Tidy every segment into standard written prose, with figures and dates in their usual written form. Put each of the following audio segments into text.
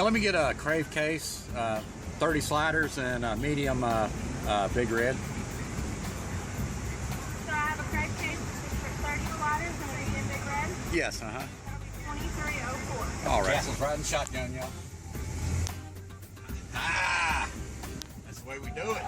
let me get a Crave case, 30 sliders and a medium Big Red. So I have a Crave case for 30 sliders and a medium Big Red. Yes, That'll be 2304. All right. Castle's riding shotgun, y'all. Ah, that's the way we do it.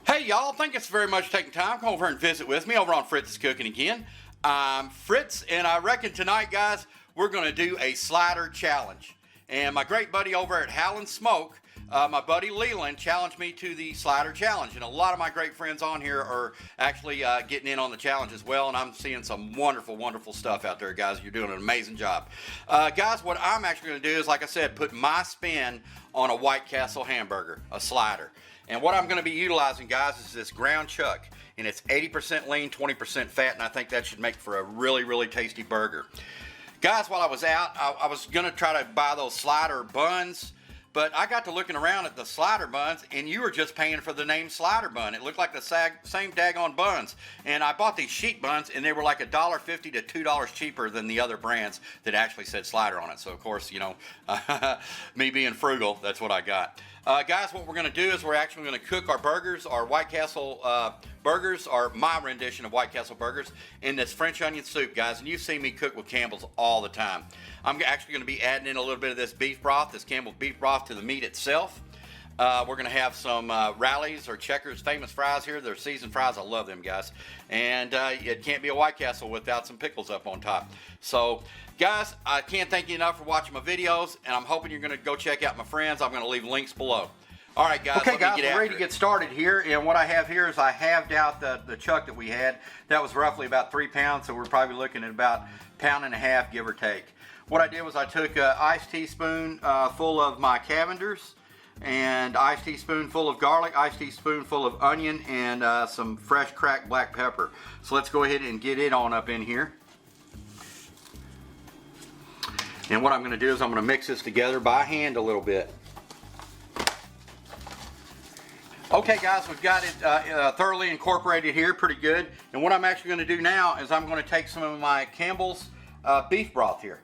Hey y'all, thank you very much for taking time. Come over and visit with me over on Fritz's Cooking again. I'm Fritz, and I reckon tonight, guys, we're going to do a slider challenge. And my great buddy over at Howlin' Smoke, my buddy Leland, challenged me to the slider challenge. And a lot of my great friends on here are actually getting in on the challenge as well. And I'm seeing some wonderful, wonderful stuff out there, guys. You're doing an amazing job. Guys, what I'm actually going to do is, like I said, put my spin on a White Castle hamburger, a slider. And what I'm going to be utilizing, guys, is this ground chuck. And it's 80% lean, 20% fat, and I think that should make for a really, really tasty burger. Guys, while I was out, I was going to try to buy those slider buns, but I got to looking around at the slider buns, and you were just paying for the name slider bun. It looked like the same daggone buns. And I bought these sheet buns, and they were like $1.50 to $2 cheaper than the other brands that actually said slider on it. So, of course, you know, me being frugal, that's what I got. Guys, what we're going to do is we're actually going to cook our burgers, our White Castle burgers, or my rendition of White Castle burgers, in this French onion soup, guys. And you've seen me cook with Campbell's all the time. I'm actually going to be adding in a little bit of this beef broth, this Campbell's beef broth, to the meat itself. We're going to have some Rally's or Checkers famous fries here. They're seasoned fries. I love them, guys. And it can't be a White Castle without some pickles up on top. So, guys, I can't thank you enough for watching my videos, and I'm hoping you're going to go check out my friends. I'm going to leave links below. All right, guys. Okay, guys, we're ready to get started here. And what I have here is I halved out the chuck that we had. That was roughly about 3 pounds, so we're probably looking at about a pound and a half, give or take. What I did was I took an iced teaspoon full of my Cavenders, and iced teaspoon full of garlic, iced teaspoon full of onion, and some fresh cracked black pepper. So let's go ahead and get it on up in here. And what I'm going to do is I'm going to mix this together by hand a little bit. Okay, guys, we've got it thoroughly incorporated here, pretty good. And what I'm actually going to do now is I'm going to take some of my Campbell's beef broth here.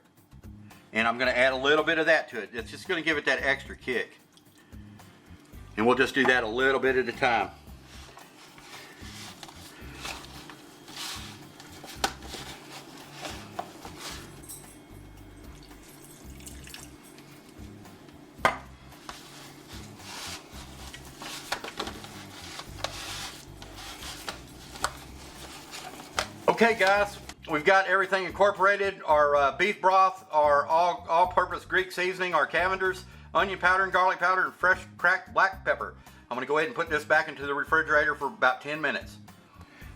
And I'm going to add a little bit of that to it. It's just going to give it that extra kick. And we'll just do that a little bit at a time. Okay, guys, we've got everything incorporated. Our beef broth, our all-purpose Greek seasoning, our Cavenders, onion powder and garlic powder, and fresh cracked black pepper. I'm going to go ahead and put this back into the refrigerator for about 10 minutes.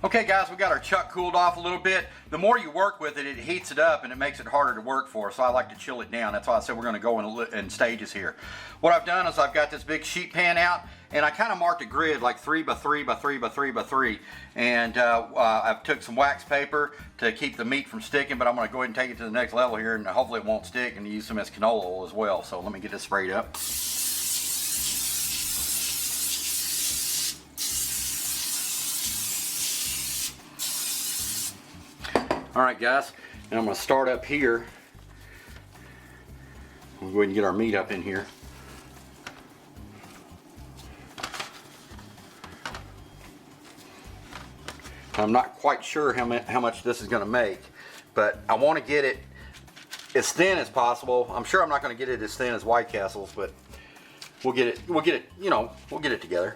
Okay, guys, we got our chuck cooled off a little bit. The more you work with it, it heats it up and it makes it harder to work for. So I like to chill it down. That's why I said we're going to go in stages here. What I've done is I've got this big sheet pan out, and I kind of marked a grid like 3 by 3 by 3 by 3 by 3. And I've took some wax paper to keep the meat from sticking, but I'm going to go ahead and take it to the next level here, and hopefully it won't stick, and use some as canola oil as well. So let me get this sprayed up. All right, guys, and I'm going to start up here. We'll go ahead and get our meat up in here. I'm not quite sure how much this is going to make, but I want to get it as thin as possible. I'm sure I'm not going to get it as thin as White Castle's, but we'll get it, you know, we'll get it together.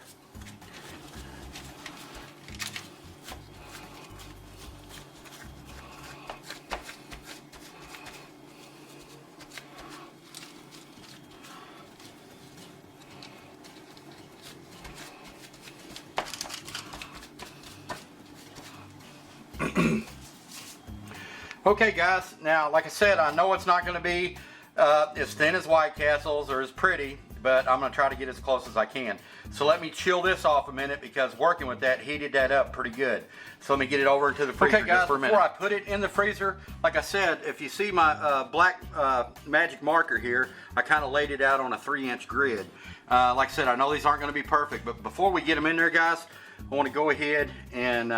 Okay, guys, now like I said, I know it's not going to be as thin as White Castle's or as pretty, but I'm gonna try to get as close as I can. So let me chill this off a minute, because working with that heated that up pretty good. So let me get it over into the freezer just for a minute. Before I put it in the freezer, like I said, if you see my black magic marker here, I kind of laid it out on a 3-inch grid. Like I said, I know these aren't gonna be perfect, but before we get them in there, guys, I wanna go ahead and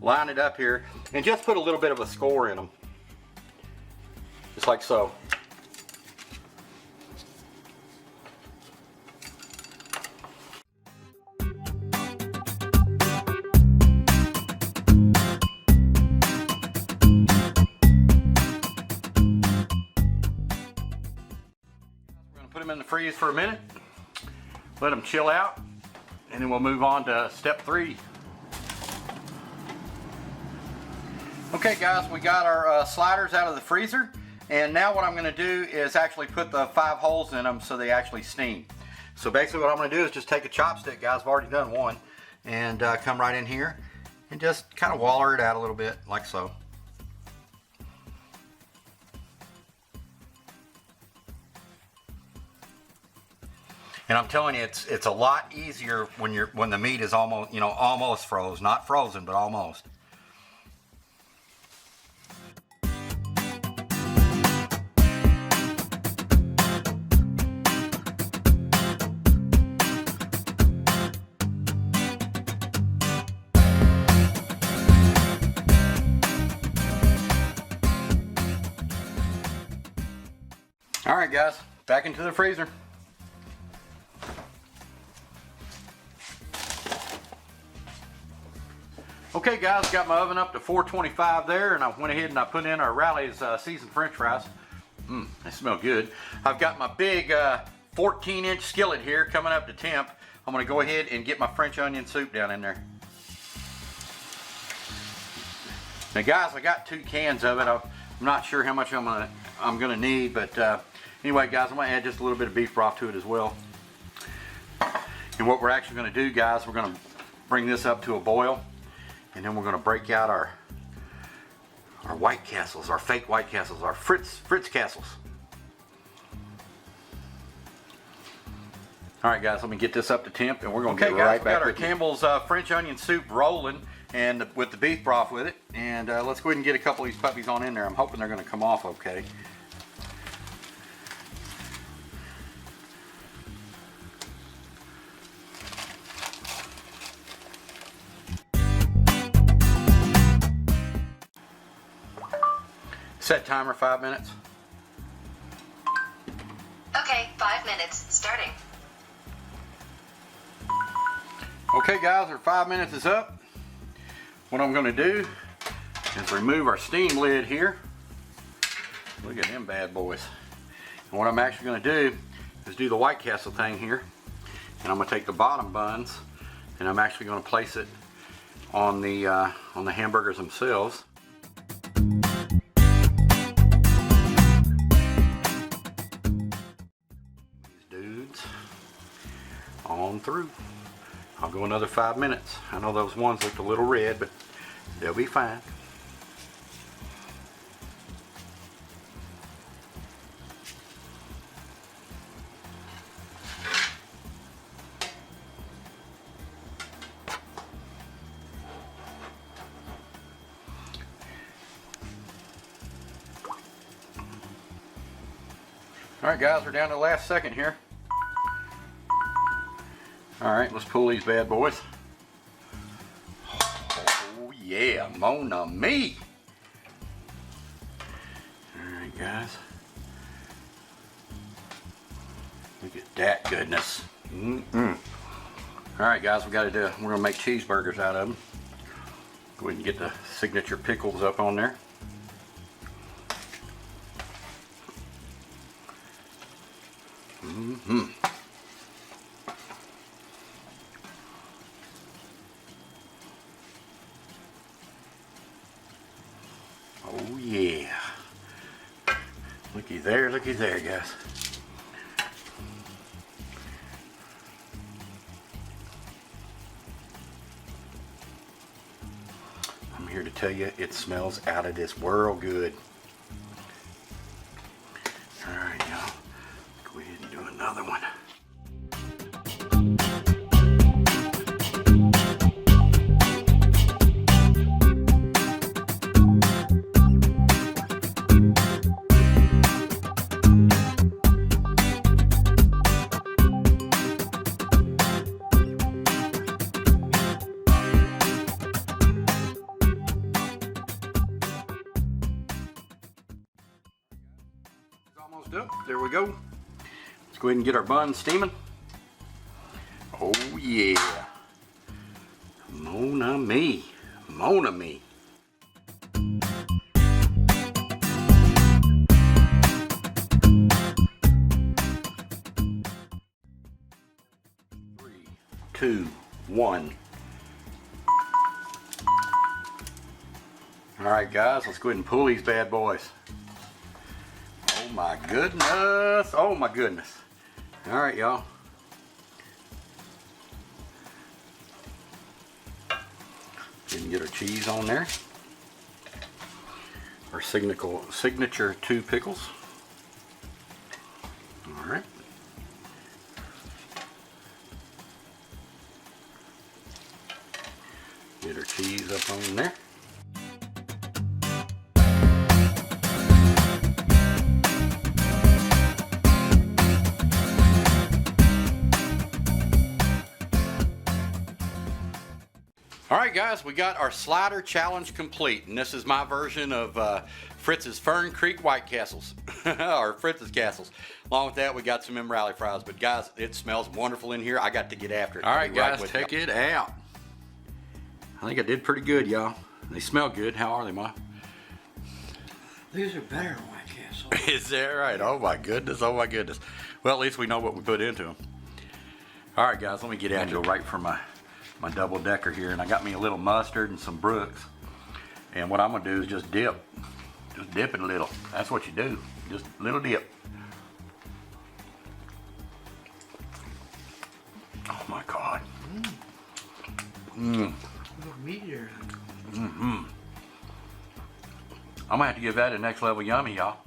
line it up here and just put a little bit of a score in them. Just like so. Put them in the freeze for a minute, let them chill out, and then we'll move on to step 3. Okay guys, we got our sliders out of the freezer, and now what I'm going to do is actually put the 5 holes in them so they actually steam. So basically what I'm going to do is just take a chopstick, guys, I've already done one, and come right in here and just kind of waller it out a little bit like so. And I'm telling you, it's a lot easier when the meat is almost, almost froze, not frozen, but almost. All right, guys, back into the freezer. Okay guys, got my oven up to 425 there, and I went ahead and I put in our Rally's seasoned french fries. They smell good. I've got my big 14-inch skillet here coming up to temp. I'm gonna go ahead and get my French onion soup down in there. Now guys, I got 2 cans of it. I'm not sure how much I'm gonna need, but anyway guys, I'm gonna add just a little bit of beef broth to it as well. And what we're actually gonna do, guys, we're gonna bring this up to a boil. And then we're going to break out our White Castles, our fake White Castles, our Fritz Castles. All right, guys, let me get this up to temp, and we're going to get right back. We got our Campbell's French onion soup rolling, and with the beef broth with it. And let's go ahead and get a couple of these puppies on in there. I'm hoping they're going to come off okay. Set timer 5 minutes. Okay, 5 minutes, starting. Okay guys, our 5 minutes is up. What I'm going to do is remove our steam lid here. Look at them bad boys. And what I'm actually going to do is do the White Castle thing here. And I'm going to take the bottom buns, and I'm actually going to place it on the hamburgers themselves. On through. I'll go another 5 minutes. I know those ones looked a little red, but they'll be fine. All right, guys, we're down to the last second here. All right, let's pull these bad boys. Oh yeah, mon ami. All right, guys. Look at that goodness. All right, guys, we're gonna make cheeseburgers out of them. Go ahead and get the signature pickles up on there. Oh yeah. Looky there, guys. I'm here to tell you, it smells out of this world good. All right, y'all. Go ahead and do another one. Closed up. There we go. Let's go ahead and get our buns steaming. Oh yeah. Mon ami. Mon ami. Three, two, one. All right, guys, let's go ahead and pull these bad boys. Oh my goodness. Oh my goodness. All right, y'all. Didn't get our cheese on there. Our signature 2 pickles. All right. Get our cheese up on there. All right, guys, we got our slider challenge complete, and this is my version of Fritz's Fern Creek White Castles, or Fritz's Castles. Along with that, we got some Rally fries. But guys, it smells wonderful in here. I got to get after it. All right, guys, check it out. I think I did pretty good, y'all. They smell good. How are they, Ma? These are better than White Castle. Is that right? Oh my goodness, oh my goodness. Well, at least we know what we put into them. All right, guys, let me get out and go right for my double decker here, and I got me a little mustard and some Brooks, and what I'm gonna do is just dip it a little. That's what you do, just a little dip. Oh my God. A little meatier. I'm gonna have to give that a next level yummy, y'all,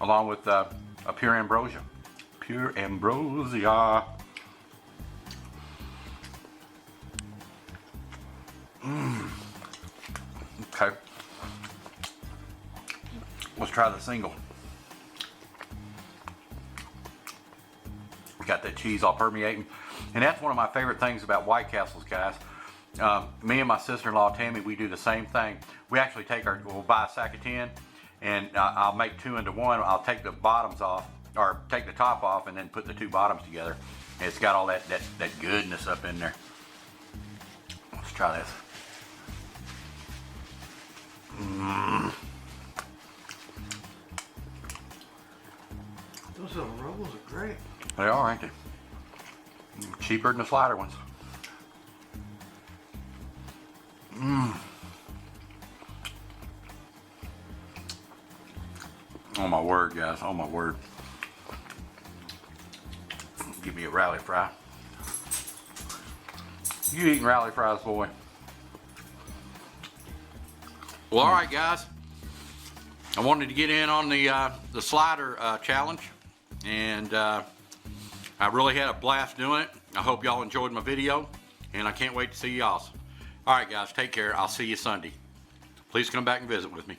along with a pure ambrosia. Okay. Let's try the single. Got that cheese all permeating. And that's one of my favorite things about White Castles, guys. Me and my sister-in-law, Tammy, we do the same thing. We actually we'll buy a sack of 10, and I'll make 2 into 1. I'll take the bottoms off, or take the top off, and then put the 2 bottoms together. And it's got all that goodness up in there. Let's try this. Those little rolls are great. They are, ain't they? Cheaper than the slider ones. Oh my word, guys. Oh my word. Give me a rally fry. You eating rally fries, boy? Well, all right, guys. I wanted to get in on the slider challenge, and I really had a blast doing it. I hope y'all enjoyed my video, and I can't wait to see y'all. All right, guys, take care. I'll see you Sunday. Please come back and visit with me.